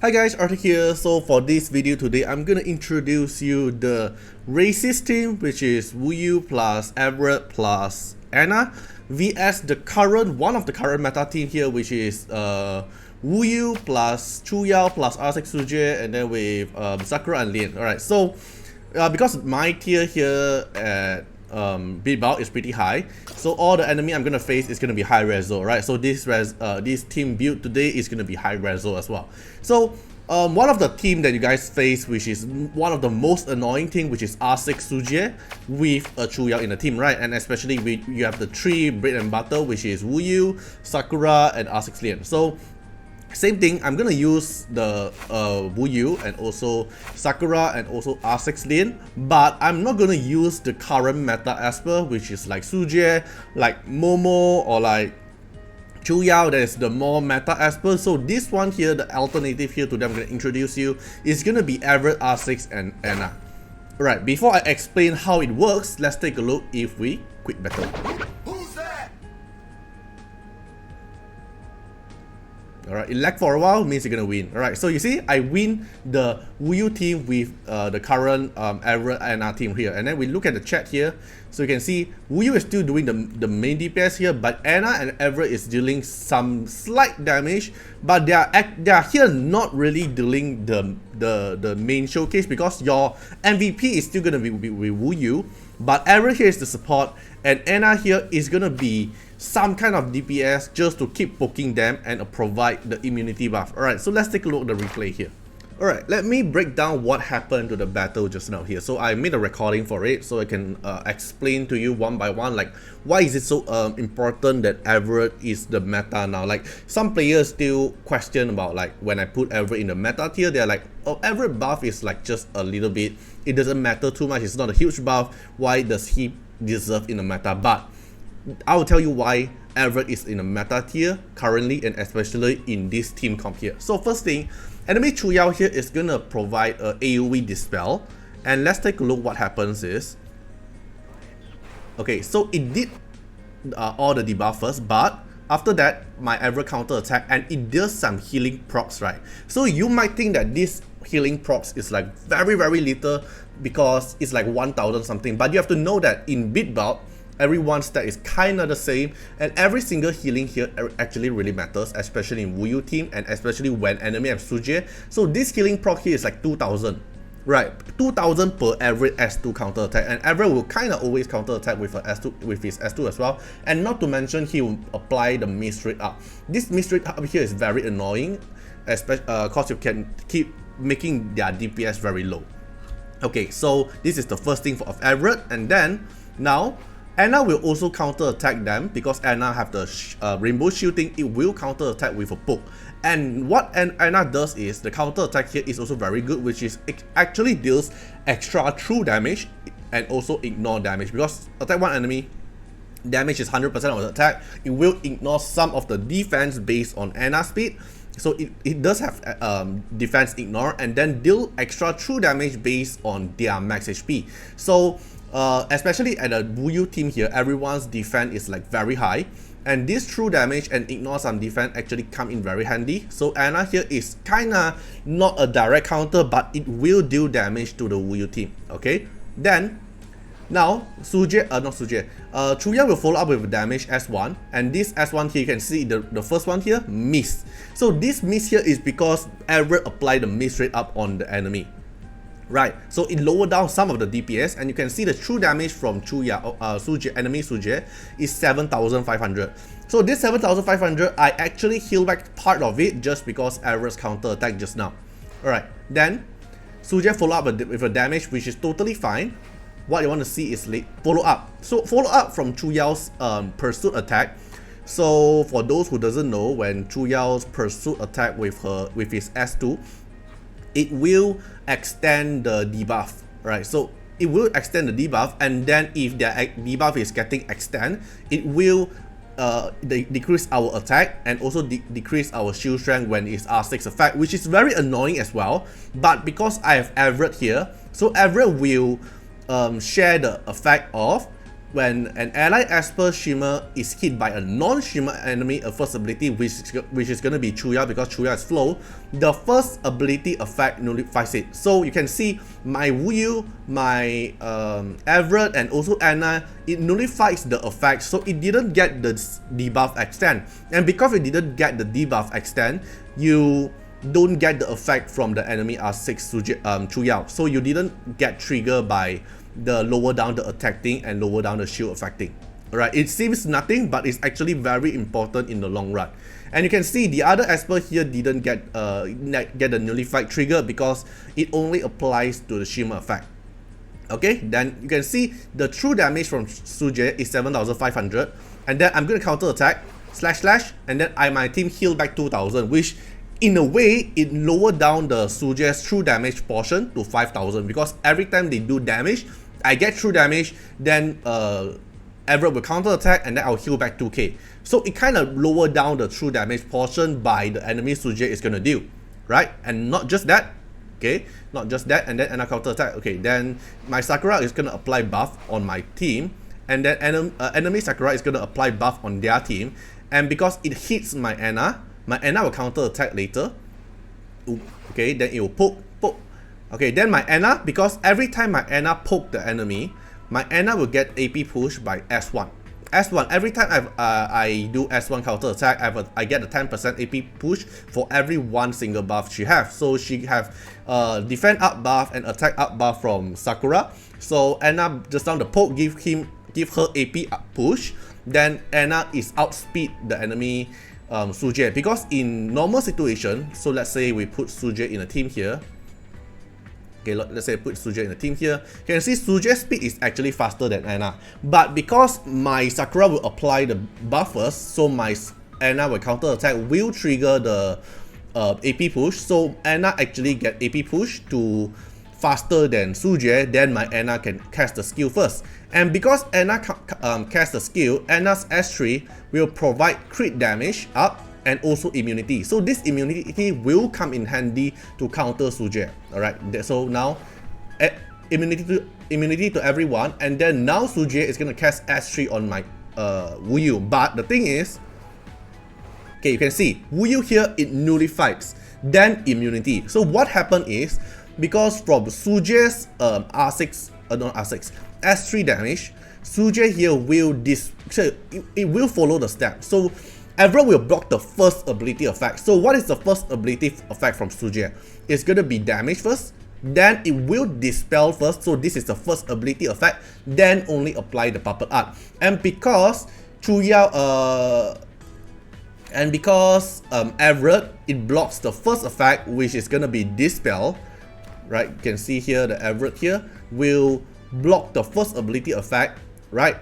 Hi guys, Artiar here. So for this video today, I'm gonna introduce you the racist team, which is Wuyu plus Everett plus Anna, vs the one of the current meta team here, which is Wuyu plus Chuyao plus R6 Sujue, and then with Sakura and Lin. Alright, so because my tier here at beatbout is pretty high, so all the enemy I'm gonna face is gonna be high reso, right? So this team build today is gonna be high reso as well. So one of the team that you guys face, which is one of the most annoying thing, which is R6 Sujue with a Chuyao in the team, right? And especially you have the three bread and butter, which is Wuyu, Sakura, and R6 Lin. So same thing, I'm gonna use the Wuyu and also Sakura and also R6 Lin, but I'm not gonna use the current meta Esper, which is like Sujue, like Momo, or like Chuyao, that is the more meta Esper. So this one here, the alternative here to them I'm gonna introduce you, is gonna be Everett, R6, and Anna. Alright, before I explain how it works, let's take a look if we quit battle. Alright, it lagged for a while, means you're gonna win. Alright, so you see, I win the Wuyu team with the current Everett and Anna team here. And then we look at the chat here, so you can see Wuyu is still doing the main DPS here, but Anna and Everett is dealing some slight damage, but they are here not really dealing the main showcase, because your MVP is still gonna be with Wuyu, but Everett here is the support, and Anna here is gonna be some kind of DPS just to keep poking them and provide the immunity buff. Alright, so let's take a look at the replay here. Alright, let me break down what happened to the battle just now here. So I made a recording for it so I can explain to you one by one, like why is it so important that Everett is the meta now. Like some players still question about, like when I put Everett in the meta tier, they're like, oh, Everett buff is like just a little bit, it doesn't matter too much, it's not a huge buff, why does he deserve in the meta? But I will tell you why Everett is in a meta tier currently, and especially in this team comp here. So first thing, enemy Chuyao here is gonna provide a AoE dispel, and let's take a look what happens is, okay, so it did all the debuff first, but after that my Everett counter attack, and it does some healing procs, right? So you might think that this healing procs is like very little because it's like 1000 something, but you have to know that in beatbout everyone's stat is kinda the same, and every single healing here actually really matters, especially in Wuyu team, and especially when enemy have Sujue. So this healing proc here is like 2000, right? 2000 per every S2 counter attack, and Everett will kinda always counter attack with his S2 as well. And not to mention, he will apply the miss rate up. This miss rate up here is very annoying, especially cause you can keep making their DPS very low. Okay, so this is the first thing of Everett, and then now Anna will also counter attack them, because Anna have the rainbow shield thing. It will counter attack with a poke, and what Anna does is the counter attack here is also very good, which is it actually deals extra true damage and also ignore damage, because attack one enemy, damage is 100% of the attack, it will ignore some of the defense based on Anna's speed. So it does have defense ignore, and then deal extra true damage based on their max HP. So especially at a Wuyu team here, everyone's defense is like very high, and this true damage and ignore some defense actually come in very handy. So Anna here is kinda not a direct counter, but it will deal damage to the Wuyu team. Okay, then now Chuyao will follow up with damage S1, and this S1 here you can see the first one here, miss. So this miss here is because Everett applied the miss rate up on the enemy. Right, so it lowered down some of the DPS, and you can see the true damage from enemy Sujue is 7500. So this 7500, I actually heal back part of it just because Everett's counter attack just now. Alright, then Sujue follow up with a damage, which is totally fine. What you want to see is follow up. So follow up from Chuyao's pursuit attack. So for those who doesn't know, when Chuyao's pursuit attack with his S2, it will extend the debuff, right? So it will extend the debuff, and then if the debuff is getting extend, it will decrease our attack and also decrease our shield strength when it's R6 effect, which is very annoying as well. But because I have Everett here, so Everett will share the effect of when an allied Esper Shimmer is hit by a non-Shimmer enemy, a first ability which is going to be Chuyao because Chuyao is flow, the first ability effect nullifies it. So you can see my Wuyu, my Everett, and also Anna, it nullifies the effect, so it didn't get the debuff extend. And because it didn't get the debuff extend, you don't get the effect from the enemy R6 Chuyao, so you didn't get triggered by the lower down the attack thing and lower down the shield affecting. Alright, it seems nothing, but it's actually very important in the long run. And you can see the other Esper here didn't get the nullified trigger because it only applies to the Shimmer effect. Okay, then you can see the true damage from Sujue is 7,500, and then I'm going to counter attack // and then my team heal back 2,000, which in a way it lowered down the Sujue's true damage portion to 5,000, because every time they do damage, I get true damage, then Everett will counter attack and then I'll heal back 2k. So it kind of lowered down the true damage portion by the enemy Sujue is gonna do, right? And not just that, okay, not just that, and then another counter attack. Okay, then my Sakura is gonna apply buff on my team, and then enemy Sakura is gonna apply buff on their team, and because it hits my Anna will counter attack later. Okay, then it will poke. Okay, then my Anna, because every time my Anna poke the enemy, my Anna will get AP push by S1. Every time I do S1 counter attack, I get a 10% AP push for every one single buff she has. So she have defend up buff and attack up buff from Sakura. So Anna just down the poke give her AP up push. Then Anna is outspeed the enemy Sujue, because in normal situation, so let's say we put Sujue in a team here. Okay, let's say put Sujue in a team here. You can see Sujue's speed is actually faster than Anna. But because my Sakura will apply the buff first, so my Anna will counter attack, will trigger the AP push. So Anna actually get AP push to faster than Sujue, then my Anna can cast the skill first. And because Anna cast the skill, Anna's S3 will provide crit damage up and also immunity. So this immunity will come in handy to counter Sujue. Alright, so now immunity to everyone, and then now Sujue is gonna cast S3 on my Wuyu. But the thing is, okay, you can see Wuyu here, it nullifies, then immunity. So what happened is, because from Sujue's S3 damage, Sujue here will it will follow the step. So Everett will block the first ability effect. So what is the first ability effect from Sujue? It's gonna be damage first, then it will dispel first. So this is the first ability effect, then only apply the puppet art. And because Chuyao Everett, it blocks the first effect, which is gonna be dispel. Right, you can see here the Everett here will block the first ability effect, right?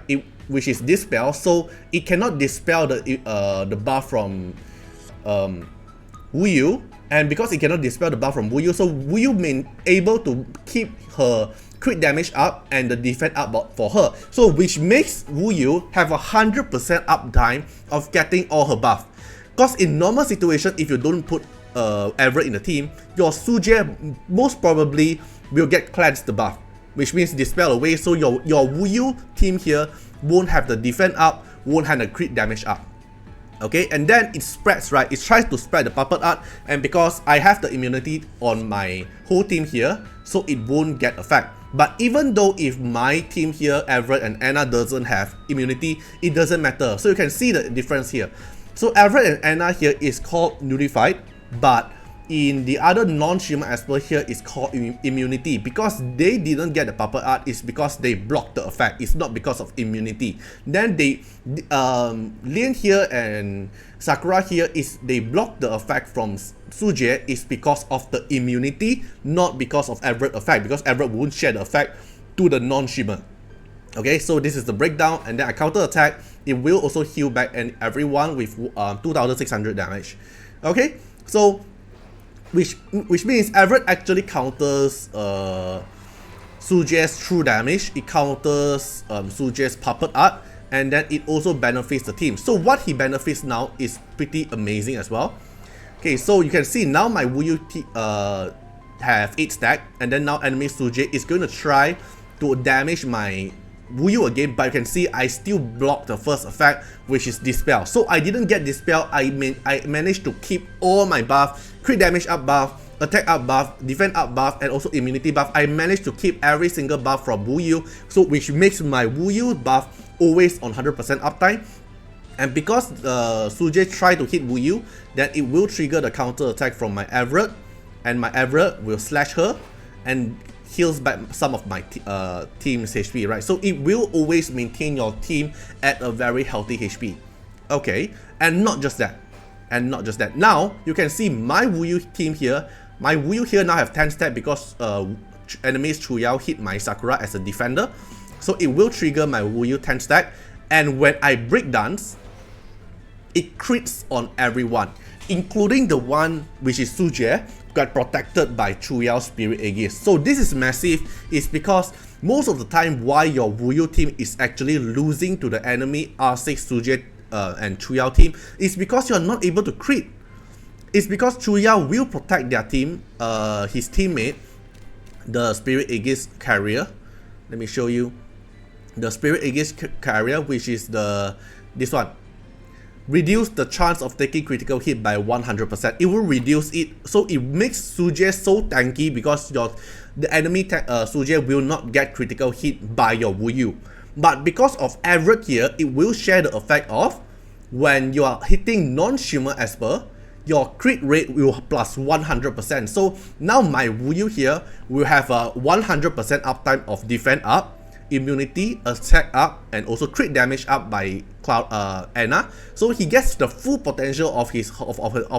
Which is dispel, so it cannot dispel the buff from Wuyu, and because it cannot dispel the buff from Wuyu, so Wuyu may able to keep her crit damage up and the defense up for her. So which makes Wuyu have 100% uptime of getting all her buff. Because in normal situation, if you don't put Everett in the team, your Sujue most probably will get cleansed the buff, which means dispel away, so your Wuyu team here won't have the defense up, won't have the crit damage up. Okay, and then it spreads, right? It tries to spread the puppet art, and because I have the immunity on my whole team here, so it won't get effect. But even though if my team here, Everett and Anna, doesn't have immunity, it doesn't matter. So you can see the difference here. So Everett and Anna here is called nullified, but in the other non-Shimmer Esper here is called immunity, because they didn't get the puppet art. Is because they blocked the effect. It's not because of immunity. Then they Lin here and Sakura here is they block the effect from Sujue is because of the immunity, not because of Everett effect, because Everett won't share the effect to the non-Shimmer. Okay, so this is the breakdown, and then I counter attack. It will also heal back and everyone with 2,600 damage. Okay, so which means Everett actually counters Sujue's true damage, it counters Sujue's puppet art, and then it also benefits the team. So what he benefits now is pretty amazing as well. Okay, so you can see now my Wuyu have 8 stack, and then now enemy Sujue is going to try to damage my Wu Yu again, but you can see I still blocked the first effect, which is Dispel. So I didn't get Dispel, I managed to keep all my buff, crit damage up buff, attack up buff, defense up buff, and also immunity buff. I managed to keep every single buff from Wu Yu, so which makes my Wu Yu buff always on 100% uptime. And because Sujue tried to hit Wu Yu, then it will trigger the counter attack from my Everett, and my Everett will slash her and heals back some of my team's HP, right? So it will always maintain your team at a very healthy HP. Okay, and not just that. Now, you can see my Wu Yu team here. My Wu Yu here now have 10 stat because enemies Chuyao hit my Sakura as a defender. So it will trigger my Wu Yu 10 stack. And when I break dance, it crits on everyone, including the one which is Sujue, got protected by Chuyao Spirit Aegis. So this is massive. It's because most of the time why your Wu Yu team is actually losing to the enemy R6 Sujue and Chuyao team is because you're not able to crit. It's because Chuyao will protect their team, his teammate, the Spirit Aegis carrier. Let me show you. The Spirit Aegis carrier, which is this one. Reduce the chance of taking critical hit by 100%. It will reduce it, so it makes Sujue so tanky because the enemy Sujue will not get critical hit by your Wu Yu. But because of Everett here, it will share the effect of when you are hitting non-shimmer Esper, your crit rate will plus 100%. So now my Wu Yu here will have a 100% uptime of defense up, immunity, attack up, and also crit damage up by Anna. So he gets the full potential of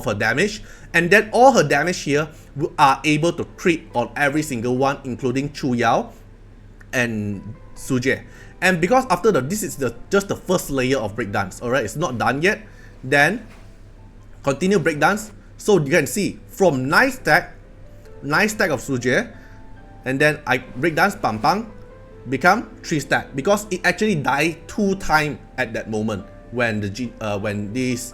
her damage, and then all her damage here are able to crit on every single one, including Chuyao and Sujue. And because after this is just the first layer of breakdance, alright, it's not done yet. Then continue breakdance. So you can see from 9 stack of Sujue, and then I breakdance pam pam, become 3 stack because it actually died 2 times at that moment when this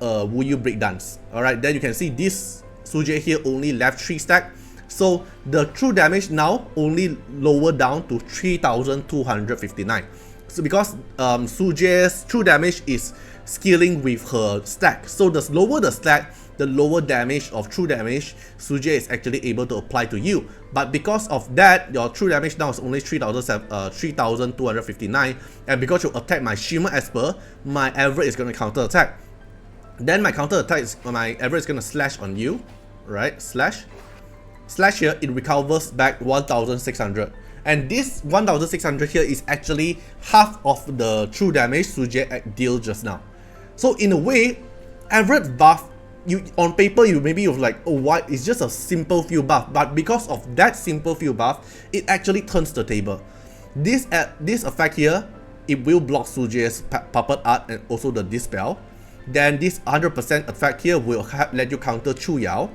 Wu Yu breakdance. Alright, then you can see this Sujue here only left 3 stack. So the true damage now only lower down to 3259. So because Sujue's true damage is scaling with her stack. So the lower the stack, the lower damage of true damage Sujue is actually able to apply to you. But because of that, your true damage now is only 3259, and because you attack my Shimmer Esper, my Everett is going to counter attack. Then my counter attack is my Everett is going to slash on you, right? Slash here, it recovers back 1600. And this 1600 here is actually half of the true damage Sujue dealt just now. So in a way, Everett buff, on paper you like, oh, why? It's just a simple field buff, but because of that simple field buff, it actually turns the table. This effect here, it will block Sujue's puppet art and also the dispel. Then this 100% effect here will let you counter Chuyao.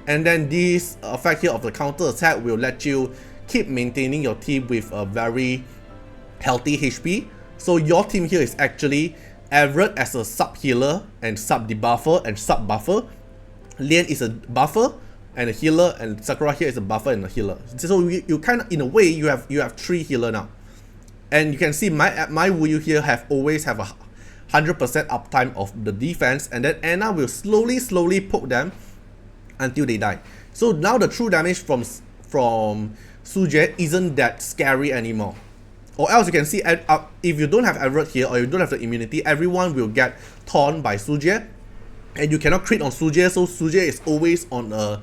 And then this effect here of the counter attack will let you keep maintaining your team with a very healthy HP. So your team here is actually Everett as a sub healer and sub debuffer and sub buffer. Lian is a buffer and a healer, and Sakura here is a buffer and a healer. So you kind of, in a way, you have 3 healer now. And you can see my Wu Yu here always have a 100% uptime of the defense, and then Anna will slowly poke them until they die. So now the true damage from Sujue isn't that scary anymore. Or else you can see, if you don't have Everett here or you don't have the immunity, everyone will get torn by Sujue, and you cannot crit on Sujue. So Sujue is always on a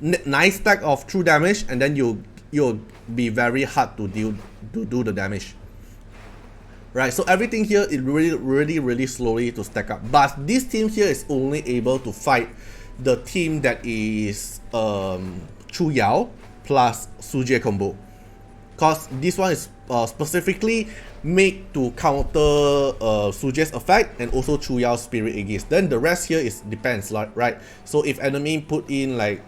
nice stack of true damage, and then you'll be very hard to do the damage. Right, so everything here is really slowly to stack up. But this team here is only able to fight the team that is Chuyao plus Sujue combo, because this one is specifically made to counter Sujue's effect and also Chuyao's Spirit Aegis. Then the rest here is depends, right? So if enemy put in like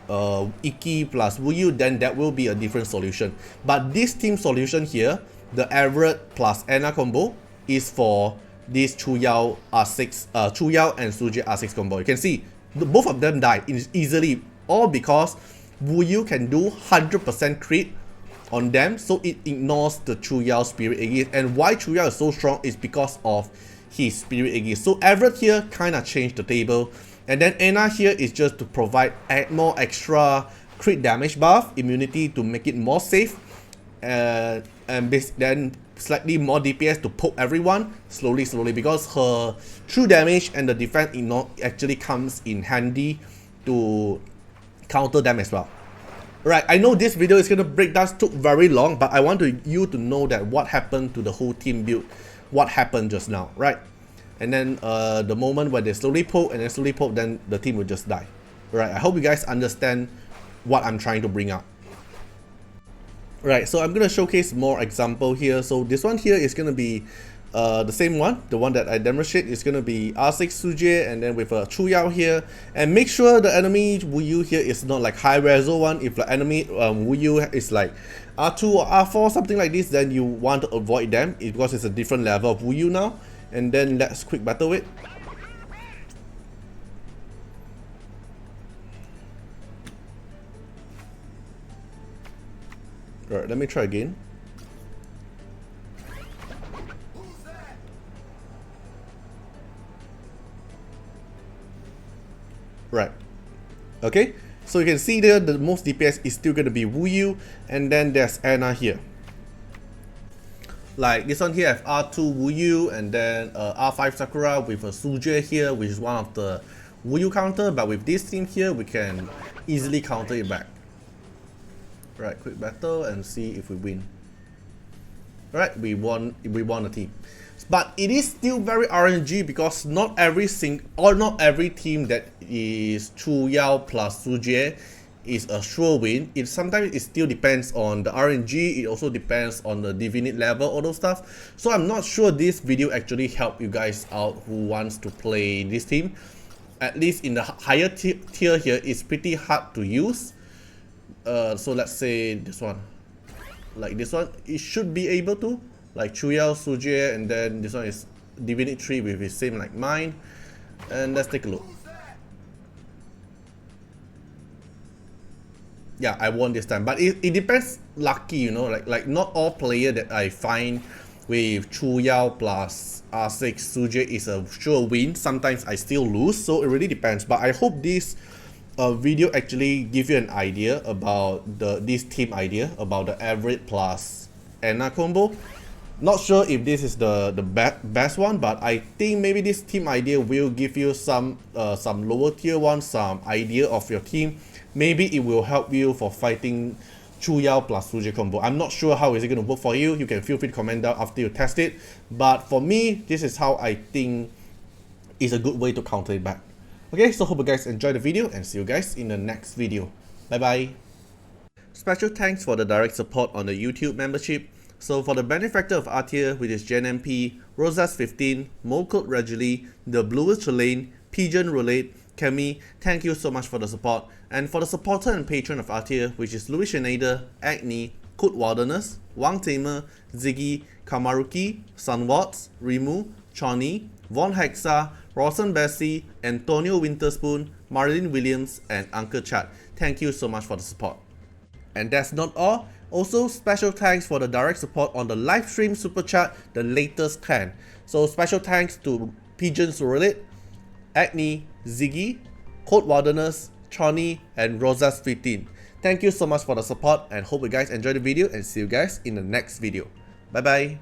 Iki plus Wu Yu, then that will be a different solution. But this team solution here, the Everett plus Anna combo, is for this Chuyao R6, Chuyao and Sujue R6 combo. You can see both of them died easily, all because Wu Yu can do 100% crit on them, so it ignores the Chuyao Spirit Aegis. And why Chuyao is so strong is because of his Spirit Aegis. So Everett here kind of changed the table, and then Anna here is just to provide more extra crit damage buff, immunity to make it more safe, and then slightly more DPS to poke everyone slowly, because her true damage and the defense actually comes in handy to counter them as well. Right, I know this video is gonna break down, took very long, but I want you to know that what happened to the whole team build, what happened just now, right? And then the moment when they slowly poke and then slowly poke, then the team will just die. Right, I hope you guys understand what I'm trying to bring up. Right, so I'm gonna showcase more example here. So this one here is gonna be the same one, the one that I demonstrate is gonna be R6 Sujue, and then with a Chuyao here. And make sure the enemy Wuyu here is not like high reso one. If the enemy Wuyu is like R2 or R4, something like this, then you want to avoid them because it's a different level of Wuyu now. And then let's quick battle it. Alright, let me try again. Right. Okay, so you can see there the most DPS is still going to be Wuyu, and then there's Anna here. Like this one here have R2 Wuyu, and then R5 Sakura with a Sujue here, which is one of the Wuyu counter, but with this team here we can easily counter it back. Right, quick battle and see if we win. Right, we won the team. But it is still very RNG because not every team that is Chuyao plus Sujue is a sure win. Sometimes it still depends on the RNG, it also depends on the divinity level, all those stuff. So I'm not sure this video actually helped you guys out who wants to play this team. At least in the higher tier here, it's pretty hard to use. So let's say this one. Like this one, it should be able to. Like Chuyao, Sujue, and then this one is Divinity 3 with the same like mine. And let's take a look. Yeah, I won this time, but it depends lucky, you know, like not all player that I find with Chuyao plus R6 Sujue is a sure win. Sometimes I still lose, so it really depends. But I hope this video actually give you an idea about this team idea about the average plus Anna combo. Not sure if this is the best one, but I think maybe this team idea will give you some lower tier one, some idea of your team. Maybe it will help you for fighting Chuyao plus Sujue combo. I'm not sure how is it going to work for you. You can feel free to comment down after you test it. But for me, this is how I think is a good way to counter it back. Okay, so hope you guys enjoyed the video and see you guys in the next video. Bye bye. Special thanks for the direct support on the YouTube membership. So for the benefactor of Artiar, which is JenMP, Rosas15, Molcode Regally, The Bluest Trelane, Pigeon Relate, Kemi, thank you so much for the support. And for the supporter and patron of Artiar, which is Louis Schneider, Agni, Code Wilderness, Wang Tamer, Ziggy, Kamaruki, Sunwatts, Rimu, Choni, Von Hexa, Rawson Bessie, Antonio Winterspoon, Marilyn Williams, and Uncle Chad. Thank you so much for the support. And that's not all. Also, special thanks for the direct support on the live stream super chat, the latest 10. So special thanks to Pigeons Relate, Agni, Ziggy, Code Wilderness, Choni, and Rosas15. Thank you so much for the support and hope you guys enjoyed the video and see you guys in the next video. Bye bye.